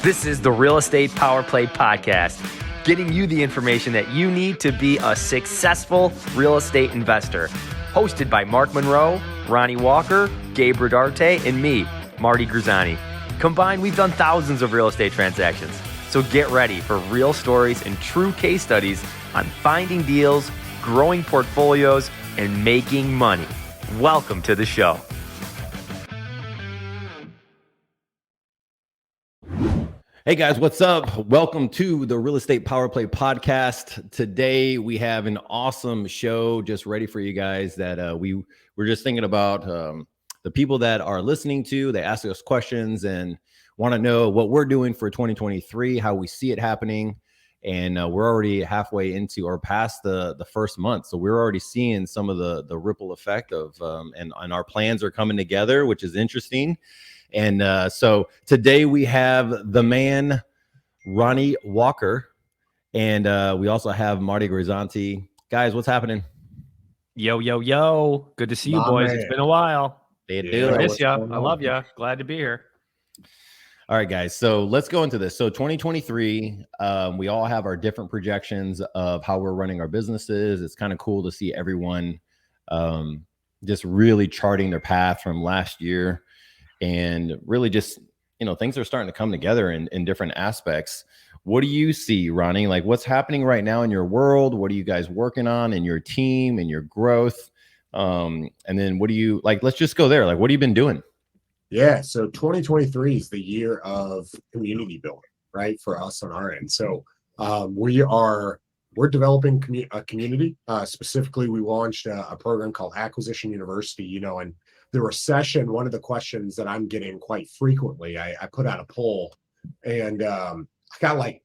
This is the Real Estate Power Play Podcast, getting you the information that you need to be a successful real estate investor. Hosted by Mark Monroe, Ronnie Walker, Gabe Rodarte, and me, Marty Grizzanti. Combined, we've done thousands of real estate transactions. So get ready for real stories and true case studies on finding deals, growing portfolios, and making money. Welcome to the show. Hey guys, what's up? Welcome to the Real Estate Power Play Podcast. Today we have an awesome show just ready for you guys that we were just thinking about the people that are listening to. They ask us questions and want to know what we're doing for 2023, how we see it happening. And we're already halfway into or past the first month. So we're already seeing some of the ripple effect of and our plans are coming together, which is interesting. And so today we have the man, Ronnie Walker, and we also have Marty Grizzanti. Guys, what's happening? Yo, yo, yo. Good to see you, boys. Man. It's been a while. I Miss ya. I love ya. Glad to be here. All right, guys. So let's go into this. So 2023, we all have our different projections of how we're running our businesses. It's kind of cool to see everyone just really charting their path from last year. And really just, things are starting to come together in different aspects. What do you see, Ronnie? Like what's happening right now in your world? What are you guys working on in your team and your growth? And then what do you like? Let's just go there. Like, what have you been doing? Yeah. So 2023 is the year of community building, right? For us on our end. So we're developing a community. Specifically, we launched a program called Acquisition University, and the recession, one of the questions that I'm getting quite frequently, I put out a poll and I got like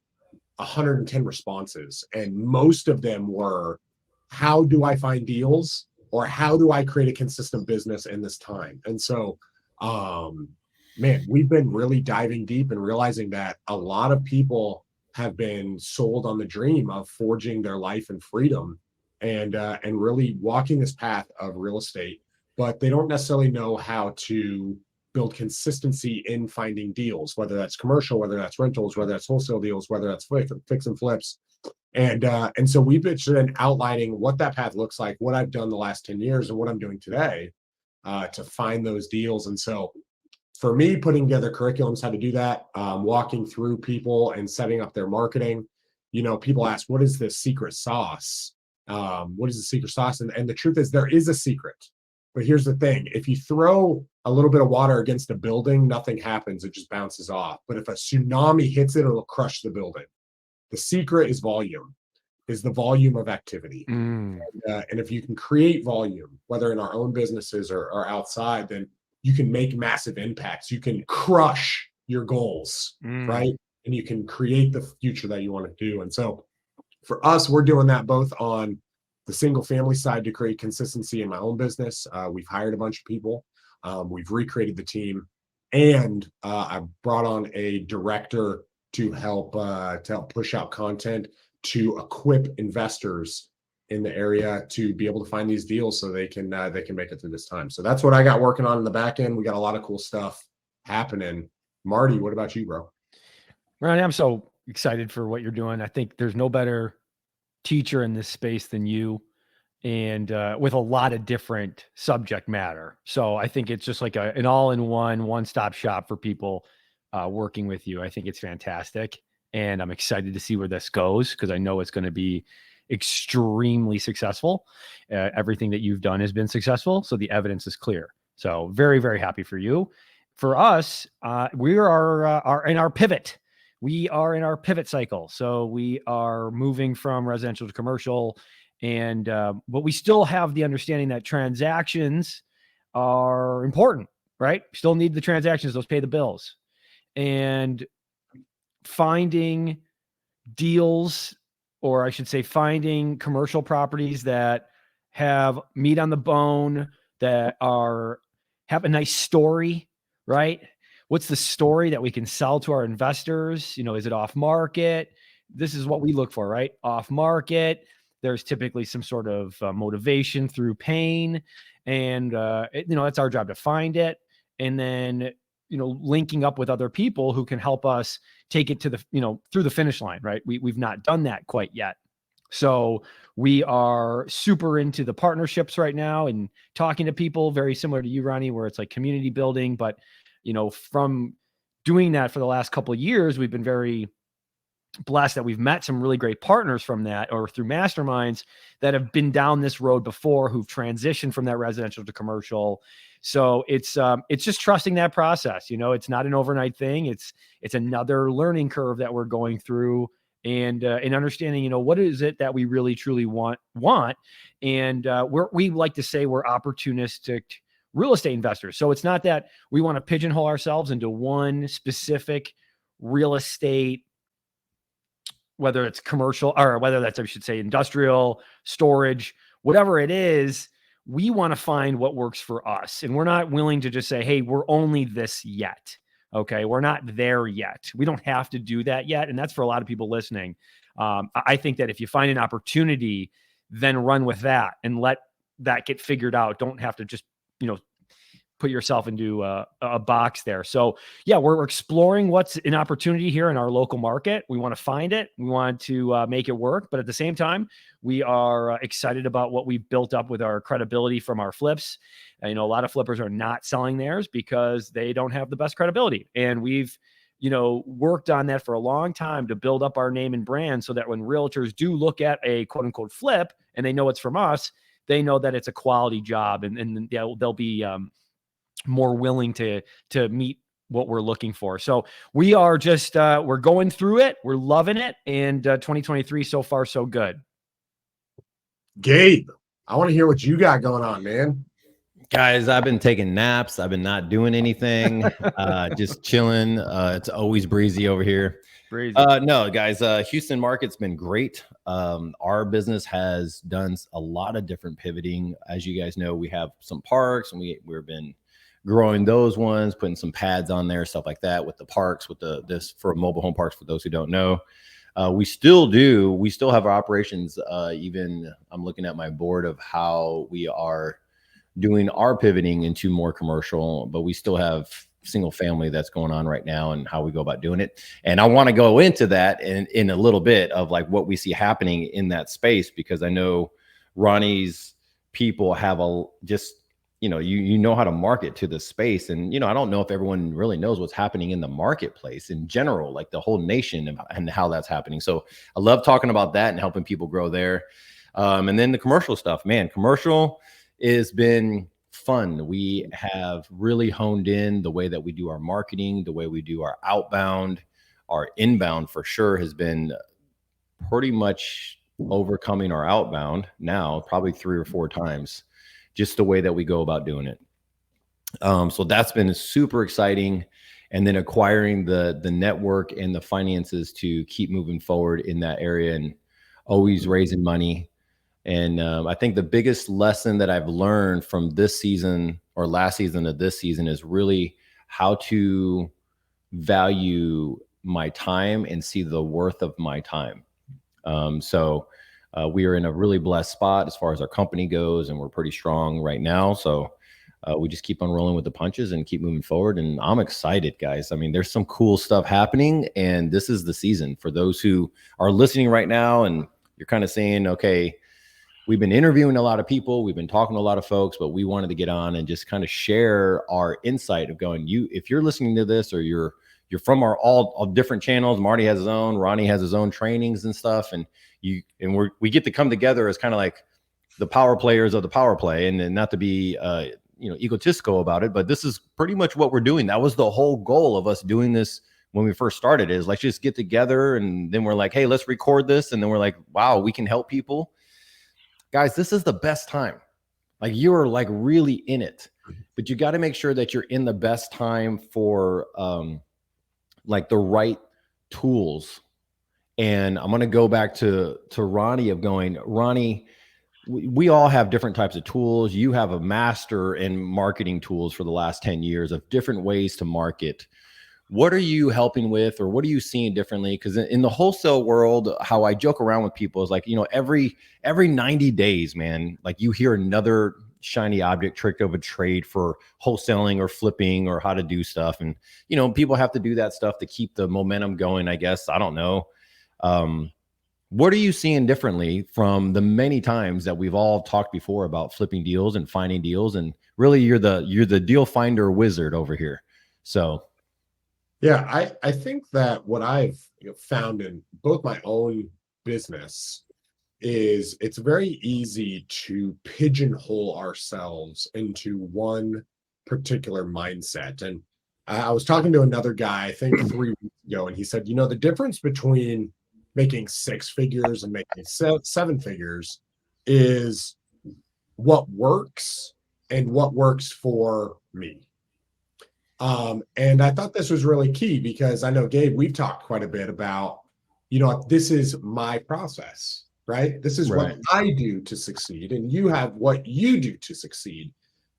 110 responses. And most of them were, how do I find deals or how do I create a consistent business in this time? And so, man, we've been really diving deep and realizing that a lot of people have been sold on the dream of forging their life and freedom and really walking this path of real estate. But they don't necessarily know how to build consistency in finding deals, whether that's commercial, whether that's rentals, whether that's wholesale deals, whether that's fix and flips. And so we've been outlining what that path looks like, what I've done the last 10 years and what I'm doing today to find those deals. And so for me, putting together curriculums, how to do that, walking through people and setting up their marketing. People ask, what is the secret sauce? What is the secret sauce? And the truth is there is a secret. But here's the thing. If you throw a little bit of water against a building, nothing happens. It just bounces off. But if a tsunami hits it, it'll crush the building. The secret is the volume of activity. And if you can create volume, whether in our own businesses or outside, then you can make massive impacts. You can crush your goals, right? And you can create the future that you want to do. And so for us, we're doing that both on the single family side to create consistency in my own business. We've hired a bunch of people. We've recreated the team, and I brought on a director to help push out content to equip investors in the area to be able to find these deals so they can make it through this time. So that's what I got working on in the back end. We got a lot of cool stuff happening. Marty, what about you, bro? Ronnie, I'm so excited for what you're doing. I think there's no better teacher in this space than you, and with a lot of different subject matter. So I think it's just like an all-in-one, one-stop shop for people working with you. I think it's fantastic. And I'm excited to see where this goes because I know it's going to be extremely successful. Everything that you've done has been successful. So the evidence is clear. So very, very happy for you. For us, we are in our pivot. We are in our pivot cycle. So we are moving from residential to commercial. And but we still have the understanding that transactions are important, right? Still need the transactions. Those pay the bills. And finding deals, or I should say finding commercial properties that have meat on the bone, that have a nice story, right? What's the story that we can sell to our investors? Is it off market? This is what we look for, right? Off market. There's typically some sort of motivation through pain. And, that's our job to find it. And then, linking up with other people who can help us take it to the, through the finish line, right? We've not done that quite yet. So we are super into the partnerships right now and talking to people, very similar to you, Ronnie, where it's like community building. But, from doing that for the last couple of years, we've been very blessed that we've met some really great partners from that, or through masterminds that have been down this road before, who've transitioned from that residential to commercial. So it's just trusting that process. It's not an overnight thing. It's another learning curve that we're going through, and understanding, what is it that we really truly want. And we like to say we're opportunistic real estate investors. So it's not that we want to pigeonhole ourselves into one specific real estate, whether it's commercial, or whether that's, I should say, industrial, storage, whatever it is. We want to find what works for us. And we're not willing to just say, hey, we're only this yet. Okay. We're not there yet. We don't have to do that yet. And that's for a lot of people listening. I think that if you find an opportunity, then run with that and let that get figured out. Don't have to just, put yourself into a box there. So yeah, we're exploring what's an opportunity here in our local market. We want to find it. We want to make it work. But at the same time, we are excited about what we've built up with our credibility from our flips. A lot of flippers are not selling theirs because they don't have the best credibility. And we've, worked on that for a long time to build up our name and brand, so that when realtors do look at a quote unquote flip and they know it's from us, they know that it's a quality job, and they'll be more willing to meet what we're looking for. So we are just, we're going through it. We're loving it. And 2023, so far, so good. Gabe, I want to hear what you got going on, man. Guys, I've been taking naps. I've been not doing anything, just chilling. It's always breezy over here. Breezy. No, guys, Houston market's been great. Our business has done a lot of different pivoting. As you guys know, we have some parks, and we've been growing those ones, putting some pads on there, stuff like that with the parks, with this for mobile home parks, for those who don't know. We still have our operations. Even I'm looking at my board of how we are doing our pivoting into more commercial, but we still have single family that's going on right now, and how we go about doing it. And I want to go into that in a little bit of like what we see happening in that space, because I know Ronnie's people have you know how to market to the space. And, I don't know if everyone really knows what's happening in the marketplace in general, like the whole nation, and how that's happening. So I love talking about that and helping people grow there. And then the commercial stuff, man, commercial has been fun. We have really honed in the way that we do our marketing, the way we do our outbound. Our inbound for sure has been pretty much overcoming our outbound now, probably 3 or 4 times. Just the way that we go about doing it. So that's been super exciting. And then acquiring the network and the finances to keep moving forward in that area, and always raising money. And I think the biggest lesson that I've learned from this season, or last season of this season, is really how to value my time and see the worth of my time. We are in a really blessed spot as far as our company goes, and we're pretty strong right now. So we just keep on rolling with the punches and keep moving forward. And I'm excited, guys. I mean, there's some cool stuff happening, and this is the season for those who are listening right now. And you're kind of saying, okay, we've been interviewing a lot of people, we've been talking to a lot of folks, but we wanted to get on and just kind of share our insight of going, if you're listening to this, or you're from all different channels. Marty has his own, Ronnie has his own trainings and stuff. And we get to come together as kind of like the power players of the power play, and not to be egotistical about it, but this is pretty much what we're doing. That was the whole goal of us doing this when we first started, is let's just get together. And then we're like, hey, let's record this. And then we're like, wow, we can help people. Guys, this is the best time. Like, you're like really in it, but you got to make sure that you're in the best time for like the right tools. And I'm going to go back to Ronnie of going, Ronnie, we all have different types of tools. You have a master in marketing tools for the last 10 years of different ways to market. What are you helping with, or what are you seeing differently? Because in the wholesale world, how I joke around with people is like, every 90 days, man, like you hear another shiny object trick of a trade for wholesaling or flipping or how to do stuff. And, people have to do that stuff to keep the momentum going, I guess. I don't know. What are you seeing differently from the many times that we've all talked before about flipping deals and finding deals? And really, you're the deal finder wizard over here. So, yeah, I think that what I've found in both my own business is it's very easy to pigeonhole ourselves into one particular mindset. And I was talking to another guy, I think 3 weeks ago, and he said, the difference between making 6 figures and making 7 figures is what works and what works for me. And I thought this was really key because I know, Gabe, we've talked quite a bit about, this is my process, right? This is right. what I do to succeed, and you have what you do to succeed.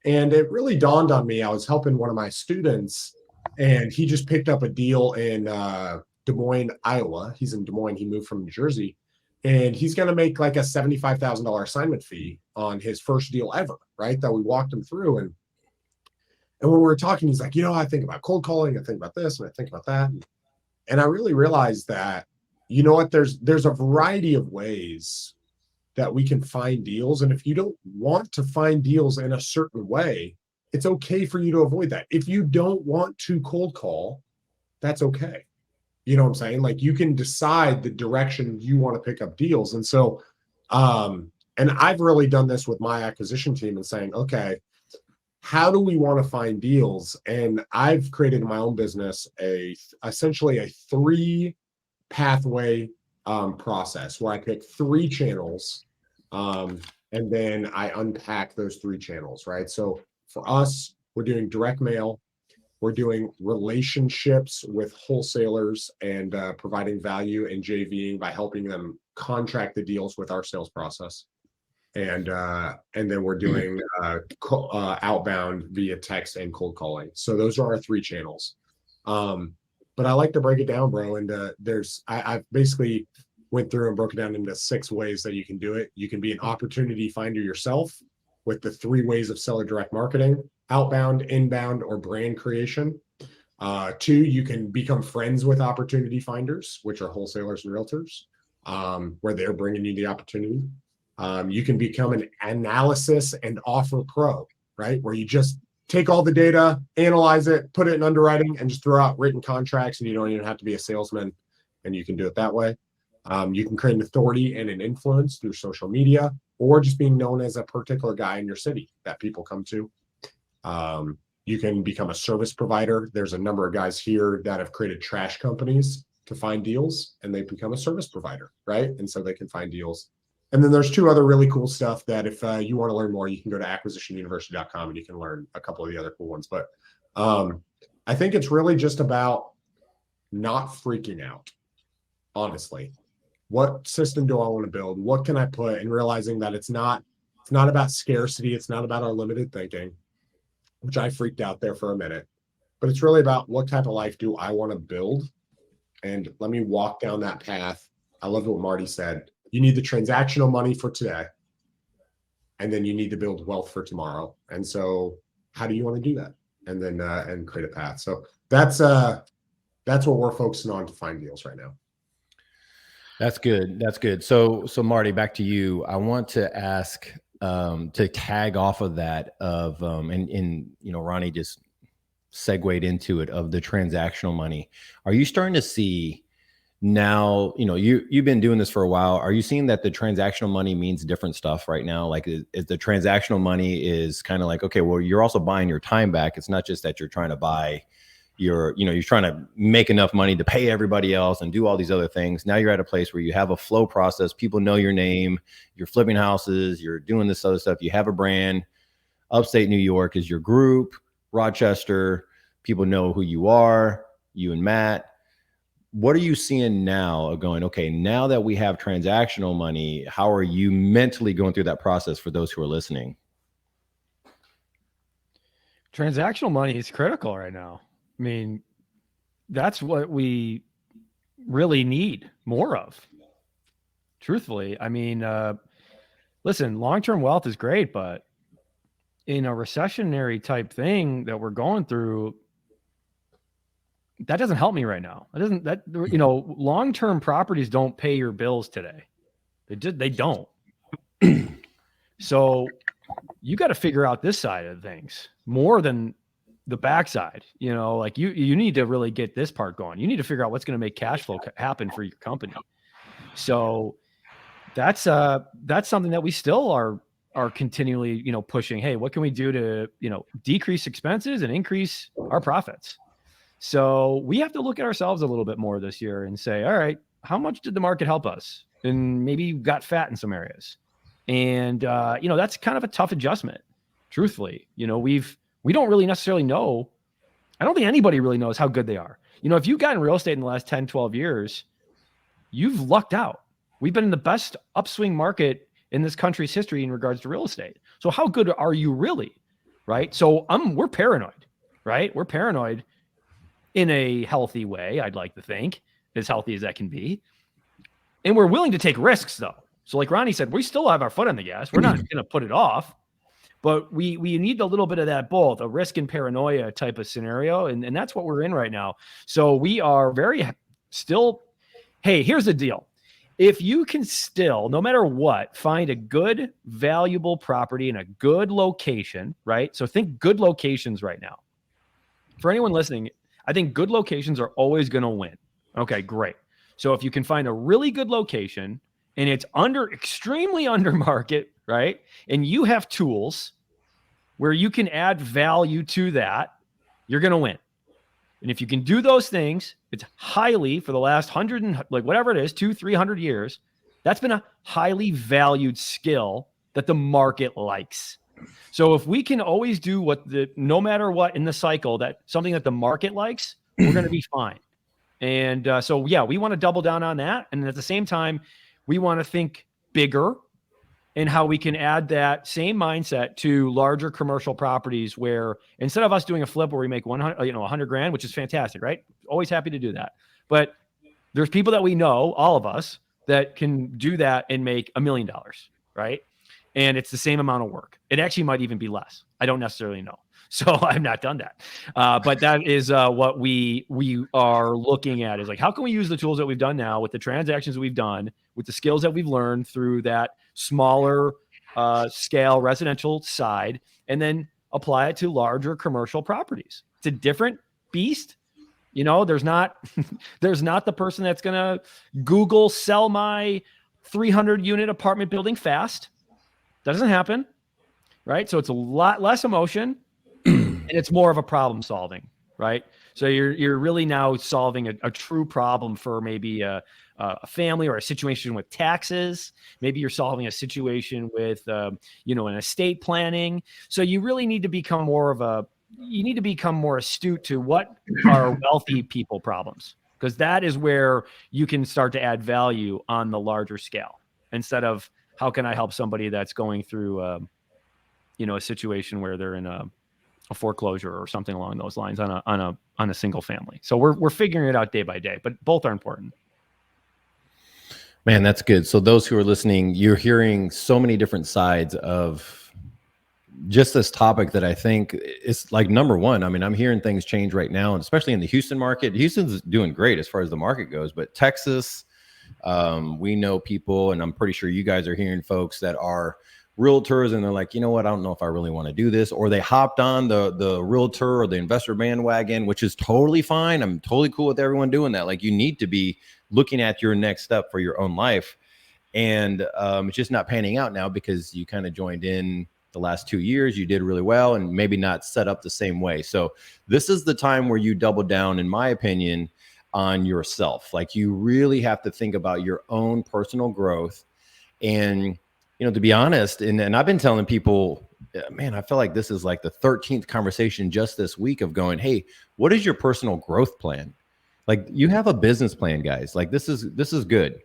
And it really dawned on me. I was helping one of my students, and he just picked up a deal in Des Moines, Iowa. He's in Des Moines. He moved from New Jersey, and he's going to make like a $75,000 assignment fee on his first deal ever, right? That we walked him through. And when we were talking, he's like, I think about cold calling, I think about this, and I think about that. And I really realized that, there's a variety of ways that we can find deals. And if you don't want to find deals in a certain way, it's okay for you to avoid that. If you don't want to cold call, that's okay. You know what I'm saying? Like, you can decide the direction you want to pick up deals. And so, and I've really done this with my acquisition team and saying, okay, how do we want to find deals? And I've created in my own business essentially a 3-pathway process where I pick 3 channels, and then I unpack those 3 channels, right? So for us, we're doing direct mail, we're doing relationships with wholesalers and providing value and JVing by helping them contract the deals with our sales process. And then we're doing outbound via text and cold calling. So those are our 3 channels. But I like to break it down, bro. And I've basically went through and broke it down into 6 ways that you can do it. You can be an opportunity finder yourself with the 3 ways of seller direct marketing: outbound, inbound, or brand creation. 2, you can become friends with opportunity finders, which are wholesalers and realtors, where they're bringing you the opportunity. You can become an analysis and offer pro, right? Where you just take all the data, analyze it, put it in underwriting, and just throw out written contracts, and you don't even have to be a salesman, and you can do it that way. You can create an authority and an influence through social media, or just being known as a particular guy in your city that people come to. You can become a service provider. There's a number of guys here that have created trash companies to find deals, and they become a service provider, right? And so they can find deals. And then there's 2 other really cool stuff that if you want to learn more, you can go to acquisitionuniversity.com and you can learn a couple of the other cool ones. But I think it's really just about not freaking out, honestly. What system do I want to build? What can I put? And realizing that it's not about scarcity. It's not about our limited thinking, which I freaked out there for a minute. But it's really about what type of life do I want to build? And let me walk down that path. I love what Marty said. You need the transactional money for today, and then you need to build wealth for tomorrow. And so how do you want to do that? And then and create a path. So that's what we're focusing on to find deals right now. That's good. That's good. So Marty, back to you. I want to ask to tag off of that and Ronnie just segued into it, of the transactional money. Are you starting to see now, you've been doing this for a while. Are you seeing that the transactional money means different stuff right now? Like, is the transactional money is kind of like, okay, well, you're also buying your time back. It's not just that you're trying to buy you're trying to make enough money to pay everybody else and do all these other things. Now you're at a place where you have a flow process. People know your name. You're flipping houses. You're doing this other stuff. You have a brand. Upstate New York is your group. Rochester, people know who you are, you and Matt. What are you seeing now going, okay, now that we have transactional money, how are you mentally going through that process for those who are listening? Transactional money is critical right now. I mean, that's what we really need more of. Truthfully, I mean, listen, long-term wealth is great, but in a recessionary type thing that we're going through, that doesn't help me right now. Long-term properties don't pay your bills today. They don't. So you got to figure out this side of things more than the backside. Like you need to really get this part going. You need to figure out what's going to make cash flow happen for your company. So that's something that we still are continually, pushing. Hey, what can we do to, decrease expenses and increase our profits? So we have to look at ourselves a little bit more this year and say, all right, how much did the market help us? And maybe got fat in some areas. And, that's kind of a tough adjustment, truthfully. We don't really necessarily know. I don't think anybody really knows how good they are. If you've gotten real estate in the last 10, 12 years, you've lucked out. We've been in the best upswing market in this country's history in regards to real estate. So how good are you really? Right. So we're paranoid, right? We're paranoid in a healthy way. I'd like to think as healthy as that can be. And we're willing to take risks though. So like Ronnie said, we still have our foot on the gas. We're not going to put it off, but we need a little bit of that both, a risk and paranoia type of scenario. And that's what we're in right now. So we are hey, here's the deal. If you can still, no matter what, find a good, valuable property in a good location, right? So think good locations right now. For anyone listening, I think good locations are always going to win. Okay, great. So if you can find a really good location and it's extremely under market, right? And you have tools where you can add value to that, you're going to win. And if you can do those things, it's highly, for the last 100 and whatever it is, 200-300 years, that's been a highly valued skill that the market likes. So if we can always do no matter what in the cycle, that something that the market likes, we're going to be fine. And so, yeah, we want to double down on that. And at the same time, we want to think bigger and how we can add that same mindset to larger commercial properties where instead of us doing a flip where we make 100 grand, which is fantastic, right? Always happy to do that. But there's people that we know, all of us, that can do that and make $1 million, right? And it's the same amount of work. It actually might even be less. I don't necessarily know. So I've not done that. But that is what we are looking at is like, how can we use the tools that we've done now with the transactions that we've done, with the skills that we've learned through that smaller scale residential side, and then apply it to larger commercial properties. It's a different beast. There's not the person that's going to Google sell my 300 unit apartment building fast. That doesn't happen. Right. So it's a lot less emotion. And it's more of a problem solving, right? So you're really now solving a true problem for maybe a family or a situation with taxes. Maybe you're solving a situation with, an estate planning. So you really need to become more astute to what are wealthy people problems, because that is where you can start to add value on the larger scale instead of how can I help somebody that's going through, a situation where they're in a foreclosure or something along those lines on a single family. So we're figuring it out day by day, but both are important. Man, that's good. So those who are listening, you're hearing so many different sides of just this topic that I think is like number one. I mean, I'm hearing things change right now, and especially in the Houston market. Houston's doing great as far as the market goes, but Texas, we know people, and I'm pretty sure you guys are hearing folks that are realtors and they're like, you know what, I don't know if I really want to do this, or they hopped on the realtor or the investor bandwagon, which is totally fine. I'm totally cool with everyone doing that. Like, you need to be looking at your next step for your own life, and it's just not panning out now because you kind of joined in the last 2 years. You did really well and maybe not set up the same way. So this is the time where you double down, in my opinion, on yourself. Like, you really have to think about your own personal growth. And to be honest, and I've been telling people, man, I feel like this is like the 13th conversation just this week of going, hey, what is your personal growth plan? Like, you have a business plan, guys. Like, this is good.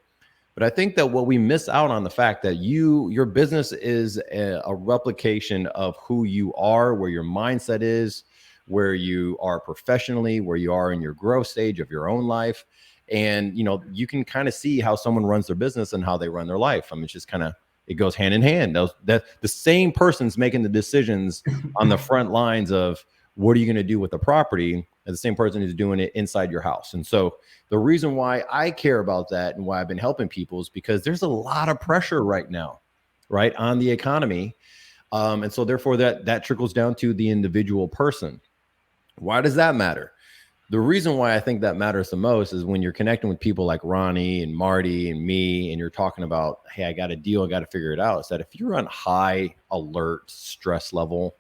But I think that what we miss out on the fact that your business is a replication of who you are, where your mindset is, where you are professionally, where you are in your growth stage of your own life. And, you can kind of see how someone runs their business and how they run their life. I mean, it's just kind of It goes hand in hand. That the same person's making the decisions on the front lines of what are you going to do with the property, and the same person is doing it inside your house. And so the reason why I care about that and why I've been helping people is because there's a lot of pressure right now, right, on the economy. And so therefore that trickles down to the individual person. Why does that matter? The reason why I think that matters the most is when you're connecting with people like Ronnie and Marty and me, and you're talking about, hey, I got a deal, I got to figure it out. Is that if you're on high alert stress level,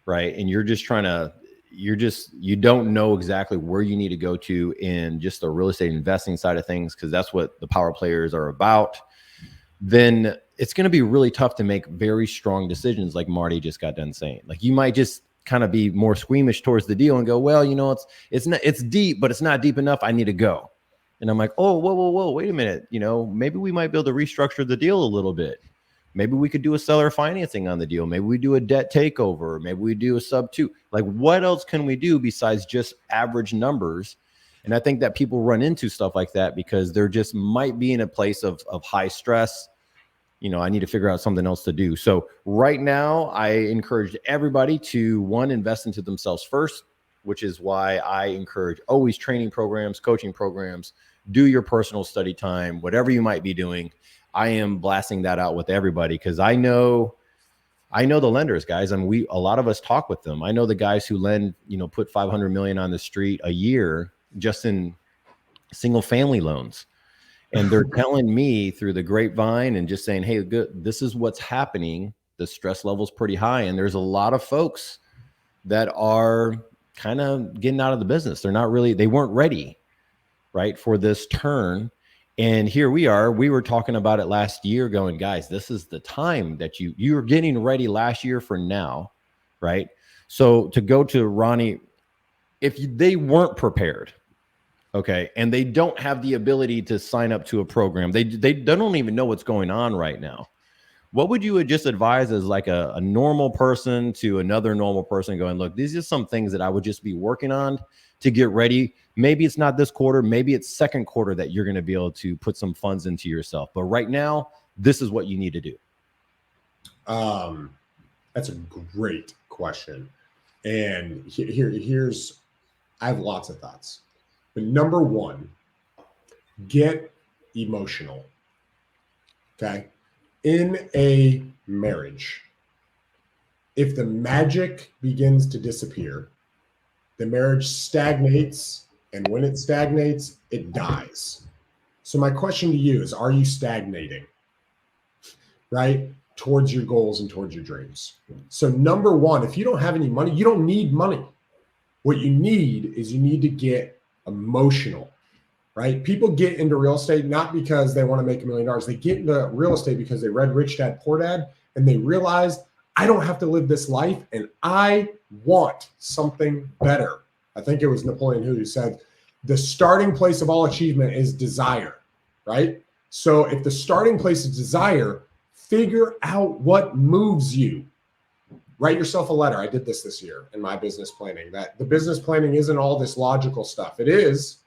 right, and you're just trying to, you don't know exactly where you need to go to in just the real estate investing side of things, because that's what the power players are about, then it's going to be really tough to make very strong decisions like Marty just got done saying. Like, you might just kind of be more squeamish towards the deal and go, well, you know, it's deep, but it's not deep enough. I need to go. And I'm like, oh, whoa, wait a minute. You know, maybe we might be able to restructure the deal a little bit. Maybe we could do a seller financing on the deal. Maybe we do a debt takeover. Maybe we do a sub 2. Like, what else can we do besides just average numbers? And I think that people run into stuff like that because they're just might be in a place of high stress. You know, I need to figure out something else to do. So right now, I encourage everybody to, one, invest into themselves first, which is why I encourage always training programs, coaching programs, do your personal study time, whatever you might be doing. I am blasting that out with everybody because I know the lenders, guys. I mean, a lot of us talk with them. I know the guys who lend, you know, put 500 million on the street a year just in single family loans. And they're telling me through the grapevine and just saying, hey, good, this is what's happening. The stress level's pretty high. And there's a lot of folks that are kind of getting out of the business. They weren't ready, right, for this turn. And here we are. We were talking about it last year going, guys, this is the time that you were getting ready last year for now, right? So to go to Ronnie, they weren't prepared, okay, and they don't have the ability to sign up to a program. They don't even know what's going on right now. What would you just advise as like a normal person to another normal person going, look, these are some things that I would just be working on to get ready. Maybe it's not this quarter, maybe it's second quarter that you're going to be able to put some funds into yourself. But right now, this is what you need to do. That's a great question. And here's, I have lots of thoughts. But number one, get emotional. Okay. In a marriage, if the magic begins to disappear, the marriage stagnates. And when it stagnates, it dies. So my question to you is, are you stagnating? Right? Towards your goals and towards your dreams. So number one, if you don't have any money, you don't need money. What you need is you need to get emotional, right? People get into real estate not because they want to make $1 million. They get into real estate because they read Rich Dad Poor Dad and they realized, I don't have to live this life and I want something better. I think it was Napoleon Hill who said, the starting place of all achievement is desire, right? So if the starting place is desire, figure out what moves you. Write yourself a letter. I did this year in my business planning, that the business planning isn't all this logical stuff. It is,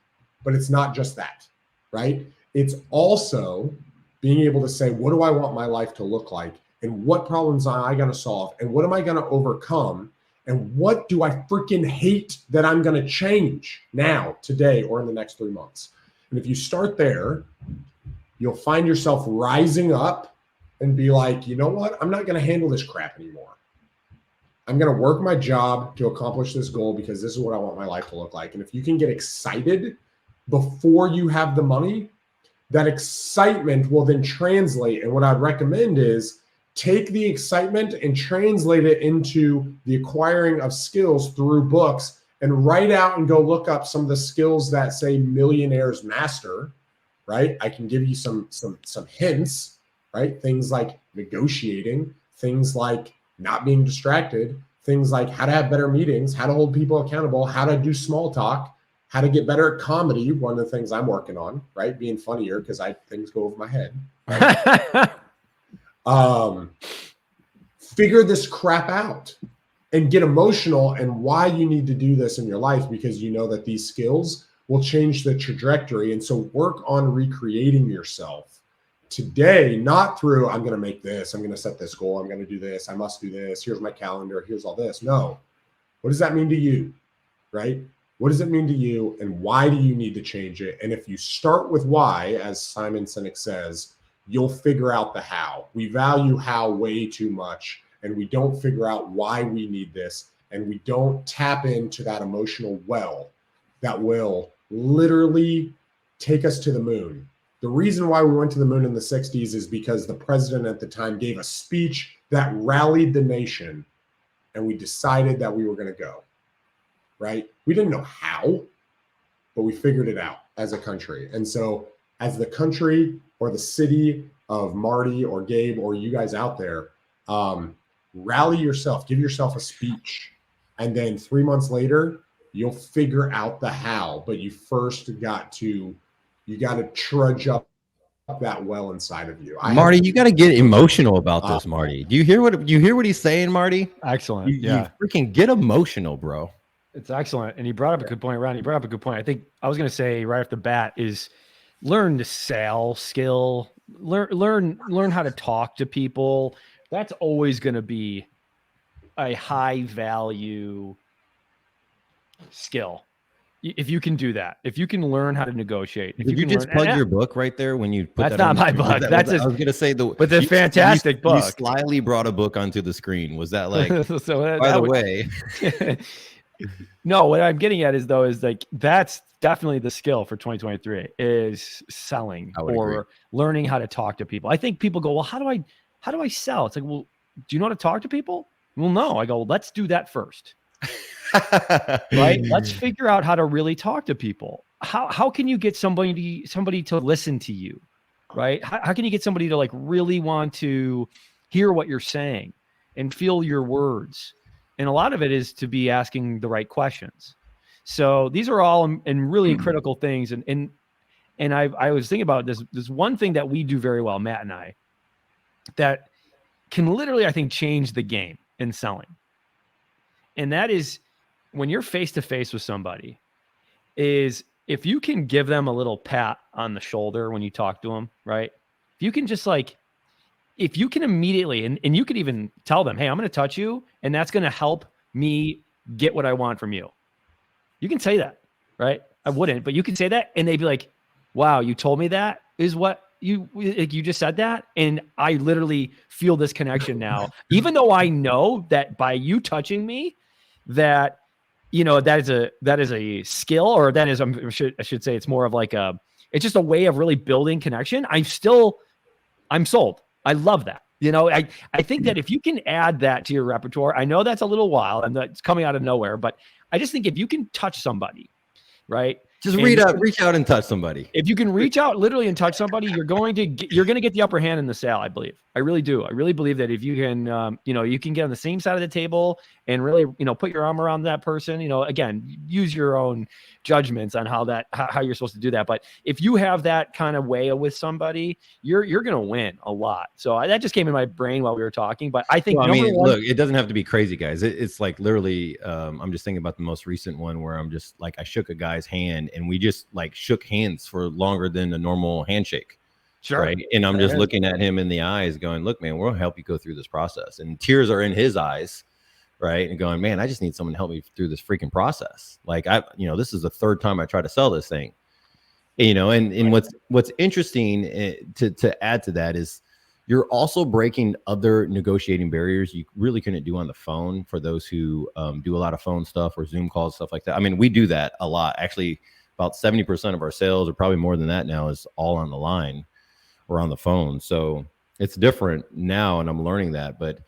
but it's not just that, right? It's also being able to say, what do I want my life to look like? And what problems am I going to solve? And what am I going to overcome? And what do I freaking hate that I'm going to change now, today, or in the next 3 months? And if you start there, you'll find yourself rising up and be like, you know what? I'm not going to handle this crap anymore. I'm going to work my job to accomplish this goal because this is what I want my life to look like. And if you can get excited before you have the money, that excitement will then translate. And what I'd recommend is take the excitement and translate it into the acquiring of skills through books, and write out and go look up some of the skills that say millionaires master, right? I can give you some hints, right? Things like negotiating, things like not being distracted, things like how to have better meetings, how to hold people accountable, how to do small talk, how to get better at comedy. One of the things I'm working on, right? Being funnier because things go over my head. Right? Figure this crap out and get emotional and why you need to do this in your life, because you know that these skills will change the trajectory. And so work on recreating yourself today, not through, I'm going to make this, I'm going to set this goal, I'm going to do this, I must do this, here's my calendar, here's all this. No. What does that mean to you? Right? What does it mean to you, and why do you need to change it? And if you start with why, as Simon Sinek says, you'll figure out the how. We value how way too much, and we don't figure out why we need this, and we don't tap into that emotional well that will literally take us to the moon. The reason why we went to the moon in the 60s is because the president at the time gave a speech that rallied the nation, and we decided that we were going to go, right? We didn't know how, but we figured it out as a country. And so as the country or the city of Marty or Gabe or you guys out there, rally yourself, give yourself a speech. And then 3 months later, you'll figure out the how, but you first got to trudge up that well inside of you. Marty, you got to get emotional about this, Marty. Do you hear what he's saying, Marty? Excellent. You freaking get emotional, bro. It's excellent. And he brought up a good point, Ronnie. He brought up a good point. I think I was going to say right off the bat is learn the sales skill, learn how to talk to people. That's always going to be a high value skill. If you can do that, if you can learn how to negotiate, if Did you just plug your book right there when you put that's not my book. I was going to say but the fantastic book. You slyly brought a book onto the screen. Was that like? So by the way, no. What I'm getting at is like that's definitely the skill for 2023 is selling or learning how to talk to people. I think people go, well, how do I sell? It's like, well, do you know how to talk to people? Well, no. I go, well, let's do that first. Right? Let's figure out how to really talk to people. How can you get somebody to listen to you? Right? How can you get somebody to like really want to hear what you're saying and feel your words? And a lot of it is to be asking the right questions. So these are all and really critical things. And I was thinking about this. There's one thing that we do very well, Matt and I, that can literally, I think, change the game in selling. And that is when you're face to face with somebody, is if you can give them a little pat on the shoulder when you talk to them, right? If you can just like, if you can immediately, and you could even tell them, hey, I'm going to touch you, and that's going to help me get what I want from you. You can say that, right? I wouldn't, but you can say that, and they'd be like, wow, you told me that is what you just said that. And I literally feel this connection now, even though I know that by you touching me, that, you know, that is a skill, or that is, I should say, it's more of like it's just a way of really building connection. I'm sold. I love that. You know, I think that if you can add that to your repertoire, I know that's a little wild and that's coming out of nowhere, but I just think if you can touch somebody, right? Just reach out and touch somebody. If you can reach out literally and touch somebody, you're going to get the upper hand in the sale. I believe. I really do. I really believe that if you can, you can get on the same side of the table and really, put your arm around that person. Again, use your own judgments on how you're supposed to do that. But if you have that kind of way with somebody, you're going to win a lot. So that just came in my brain while we were talking. But I think, look, it doesn't have to be crazy, guys. It's like literally, I'm just thinking about the most recent one where I'm just like, I shook a guy's hand and we just like shook hands for longer than a normal handshake. Sure. Right. And I'm just looking at him in the eyes going, look, man, we'll help you go through this process. And tears are in his eyes. Right. And going, man, I just need someone to help me through this freaking process. Like this is the third time I try to sell this thing, and what's interesting to add to that is you're also breaking other negotiating barriers you really couldn't do on the phone for those who do a lot of phone stuff or Zoom calls, stuff like that. I mean, we do that a lot. Actually, about 70% of our sales, or probably more than that now, is all on the line or on the phone. So it's different now, and I'm learning that. But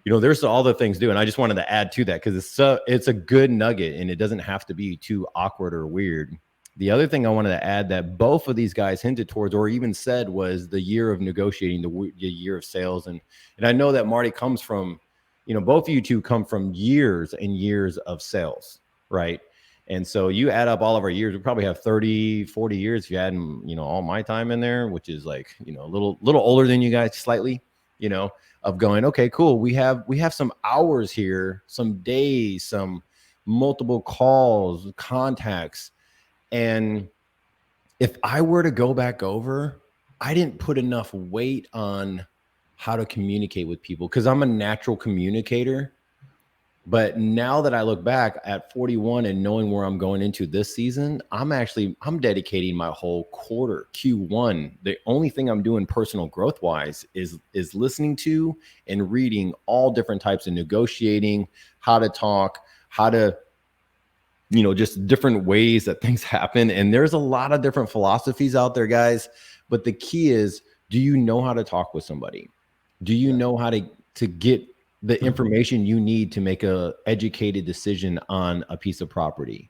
there's all the things do, and I just wanted to add to that because it's a good nugget, and it doesn't have to be too awkward or weird. The other thing I wanted to add that both of these guys hinted towards, or even said, was the year of negotiating, the year of sales, and I know that Marty comes from, both of you two come from years and years of sales, right? And so you add up all of our years, we probably have 30, 40 years. If you add, all my time in there, which is like, a little older than you guys slightly, of going, okay, cool. We have some hours here, some days, some multiple calls, contacts. And if I were to go back over I didn't put enough weight on how to communicate with people because I'm a natural communicator. But now that I look back at 41 and knowing where I'm going into this season, I'm dedicating my whole quarter Q1. The only thing I'm doing personal growth wise is listening to and reading all different types of negotiating, how to talk, how to, just different ways that things happen. And there's a lot of different philosophies out there, guys. But the key is, do you know how to talk with somebody? Do you know how to get the information you need to make a educated decision on a piece of property?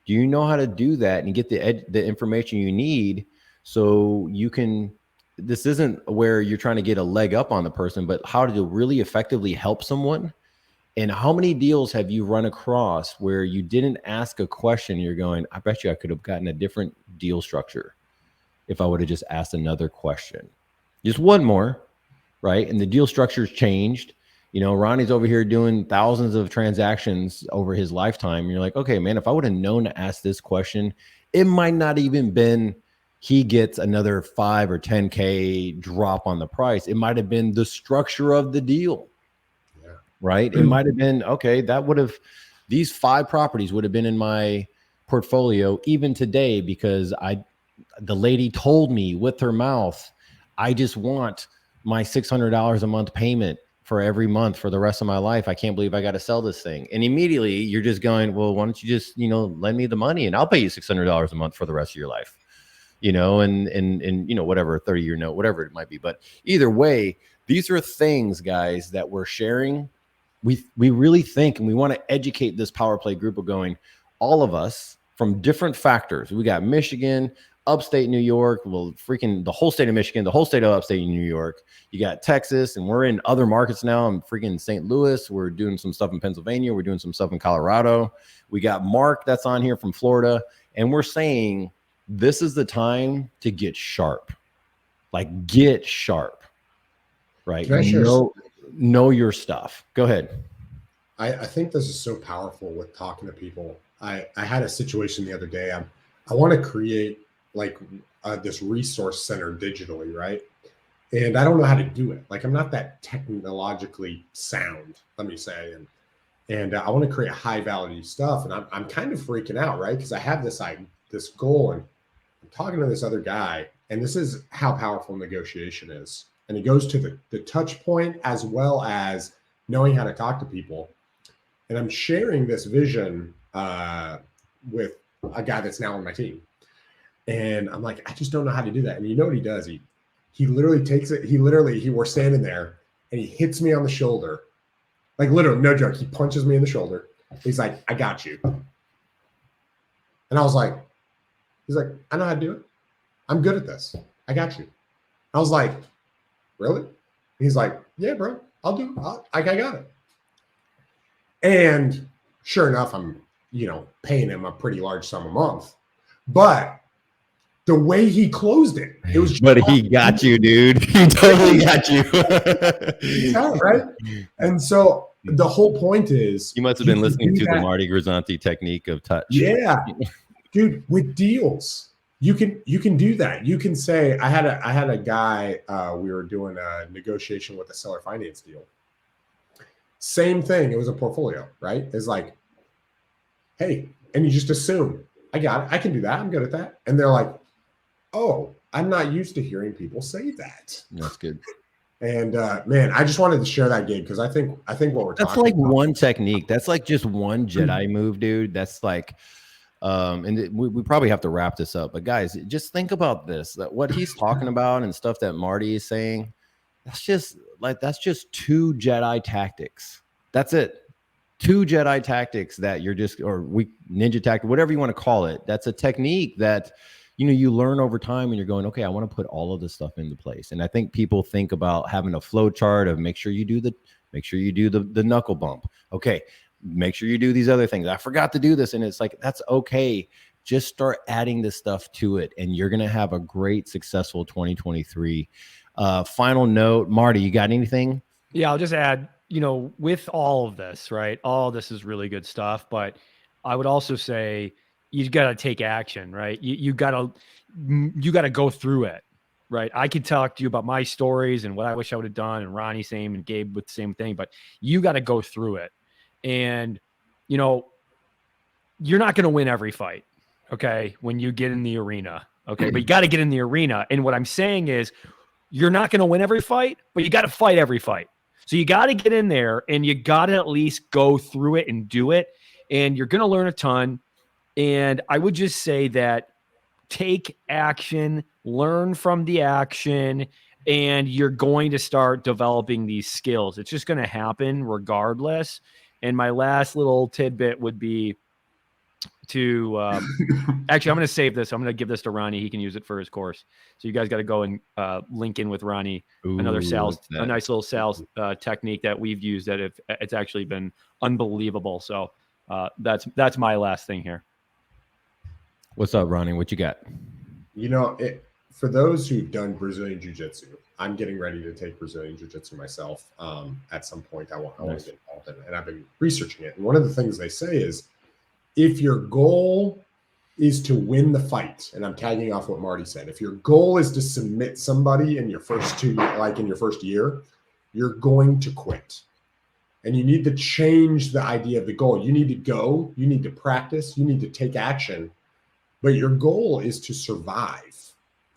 Do you know how to do that and get the information you need so you can, this isn't where you're trying to get a leg up on the person, but how to really effectively help someone? And how many deals have you run across where you didn't ask a question? You're going, I bet you I could have gotten a different deal structure if I would have just asked another question. Just one more, right? And the deal structure's changed. Ronnie's over here doing thousands of transactions over his lifetime. And you're like, okay, man, if I would have known to ask this question, it might not even been he gets another 5 or 10K drop on the price. It might have been the structure of the deal, right? It might have been, okay, these 5 properties would have been in my portfolio even today because the lady told me with her mouth, I just want my $600 a month payment for every month for the rest of my life. I can't believe I got to sell this thing. And immediately you're just going, well, why don't you just, lend me the money and I'll pay you $600 a month for the rest of your life, and whatever, 30-year note, whatever it might be. But either way, these are things, guys, that we're sharing. We really think, and we want to educate this power play group of going, all of us from different factors. We got Michigan, upstate New York, well, freaking the whole state of Michigan, the whole state of upstate New York. You got Texas, and we're in other markets now. I'm freaking St. Louis. We're doing some stuff in Pennsylvania. We're doing some stuff in Colorado. We got Mark that's on here from Florida. And we're saying this is the time to get sharp. Like, get sharp, right? Know your stuff. Go ahead. I think this is so powerful with talking to people. I had a situation the other day. I want to create this resource center digitally, right? And I don't know how to do it. Like, I'm not that technologically sound, let me say. And I want to create high value stuff. And I'm kind of freaking out, right? Because I have this goal, and I'm talking to this other guy, and this is how powerful negotiation is. And it goes to the touch point as well as knowing how to talk to people. And I'm sharing this vision with a guy that's now on my team. And I'm like, I just don't know how to do that. And you know what he does? He literally takes it. We're standing there and he hits me on the shoulder. Like, literally, no joke. He punches me in the shoulder. He's like, I got you. And I was like, he's like, I know how to do it. I'm good at this. I got you. I was like, really? He's like, yeah, bro, I'll do it. I got it. And sure enough, I'm, paying him a pretty large sum a month. But the way he closed it was just, but he got you, dude. He totally got you. Yeah, right? And so the whole point is, you must have been listening to the Marty Grizzanti technique of touch. Yeah, dude, with deals, you can do that. You can say, I had a guy, we were doing a negotiation with a seller finance deal. Same thing. It was a portfolio, right? It's like, hey, and you just assume, I got it. I can do that. I'm good at that. And they're like, oh, I'm not used to hearing people say that. That's good. And man, I just wanted to share that, Gabe, because I think what we're that's talking like about, one technique. That's like just one Jedi move, dude. That's like, and we probably have to wrap this up. But guys, just think about this: that what he's talking about and stuff that Marty is saying. That's just two Jedi tactics. That's it. 2 Jedi tactics that you're just, or ninja tactic, whatever you want to call it. That's a technique that, you learn over time and you're going, okay, I want to put all of this stuff into place. And I think people think about having a flow chart of make sure you do the knuckle bump. Okay. Make sure you do these other things. I forgot to do this. And it's like, that's okay. Just start adding this stuff to it. And you're going to have a great, successful 2023. Final note, Marty, you got anything? Yeah, I'll just add, with all of this, right? All this is really good stuff, but I would also say you got to take action, right? You got to go through it. right? I could talk to you about my stories and what I wish I would have done, and Ronnie same, and Gabe with the same thing, but you got to go through it. And, you know, you're not going to win every fight, okay, when you get in the arena, okay? But you got to get in the arena. And what I'm saying is you're not going to win every fight, but you got to fight every fight. So you got to get in there and you got to at least go through it and do it. And you're going to learn a ton. And I would just say that take action, learn from the action, and you're going to start developing these skills. It's just going to happen regardless. And my last little tidbit would be to actually, I'm going to save this. I'm going to give this to Ronnie. He can use it for his course. So you guys got to go and link in with Ronnie. Another sales, a nice little sales technique that we've used that it's actually been unbelievable. So that's my last thing here. What's up, Ronnie? What you got? You know, for those who've done Brazilian Jiu-Jitsu, I'm getting ready to take Brazilian Jiu-Jitsu myself. At some point, I want to get involved in it, and I've been researching it. And one of the things they say is, if your goal is to win the fight, and I'm tagging off what Marty said, if your goal is to submit somebody in your first year, you're going to quit. And you need to change the idea of the goal. You need to go, you need to practice, you need to take action. But your goal is to survive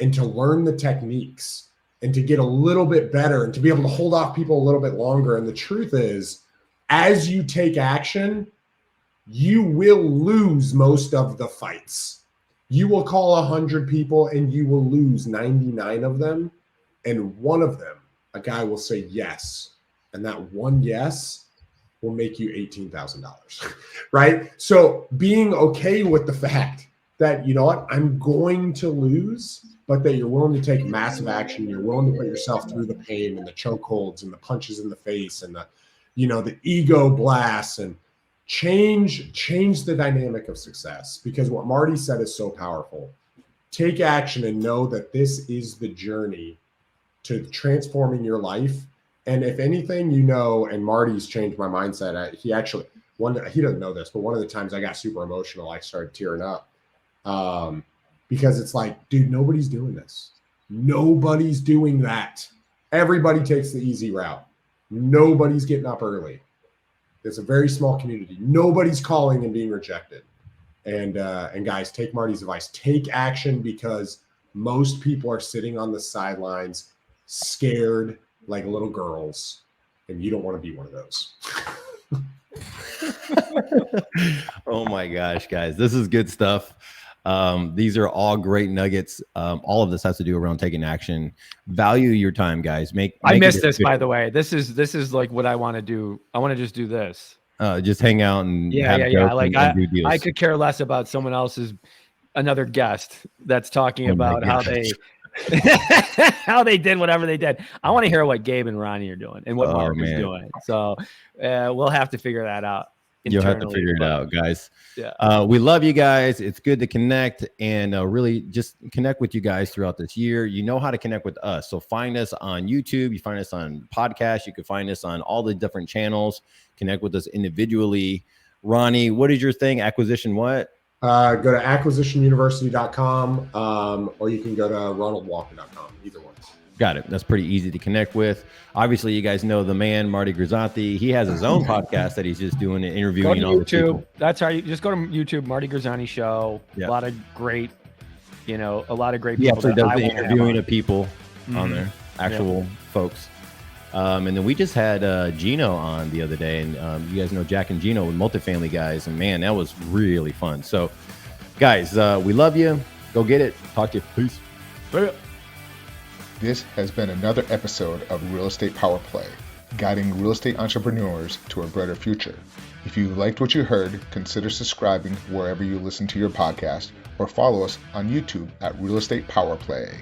and to learn the techniques and to get a little bit better and to be able to hold off people a little bit longer. And the truth is, as you take action, you will lose most of the fights. You will call 100 people and you will lose 99 of them. And one of them, a guy will say yes. And that one yes will make you $18,000, right? So being okay with the fact that, you know what, I'm going to lose, but that you're willing to take massive action. You're willing to put yourself through the pain and the chokeholds and the punches in the face and the, you know, the ego blasts, and change the dynamic of success. Because what Marty said is so powerful. Take action and know that this is the journey to transforming your life. And if anything, you know, and Marty's changed my mindset. He doesn't know this, but one of the times I got super emotional, I started tearing up. Because it's like, dude, nobody's doing this. Nobody's doing that. Everybody takes the easy route. Nobody's getting up early. It's a very small community. Nobody's calling and being rejected. And guys, take Marty's advice. Take action, because most people are sitting on the sidelines, scared like little girls, and you don't want to be one of those. Oh my gosh, guys, this is good stuff. These are all great nuggets. All of this has to do around taking action. Value your time, guys. I missed this, by the way. This is like what I want to do. I want to just do this. Just hang out and yeah. Like and do deals. I could care less about someone else's, another guest that's talking about how they how they did whatever they did. I want to hear what Gabe and Ronnie are doing and what Mark is doing. So we'll have to figure that out. You'll have to figure it out, guys. Yeah. We love you guys. It's good to connect and really just connect with you guys throughout this year. You know how to connect with us. So find us on YouTube. You find us on podcasts. You can find us on all the different channels. Connect with us individually. Ronnie, what is your thing? Acquisition what? Go to acquisitionuniversity.com, or you can go to ronaldwalker.com. Either one. Got it. That's pretty easy to connect with. Obviously, you guys know the man, Marty Grizzanti. He has his own podcast that he's just doing and interviewing all the people. That's how you just go to YouTube, Marty Grizzanti Show. Yep. A lot of great people. He actually does the interviewing of people on there, actual folks. And then we just had Gino on the other day, and you guys know Jack and Gino with multifamily guys, and man, that was really fun. So, guys, we love you. Go get it. Talk to you. Peace. This has been another episode of Real Estate Power Play, guiding real estate entrepreneurs to a brighter future. If you liked what you heard, consider subscribing wherever you listen to your podcast, or follow us on YouTube at Real Estate Power Play.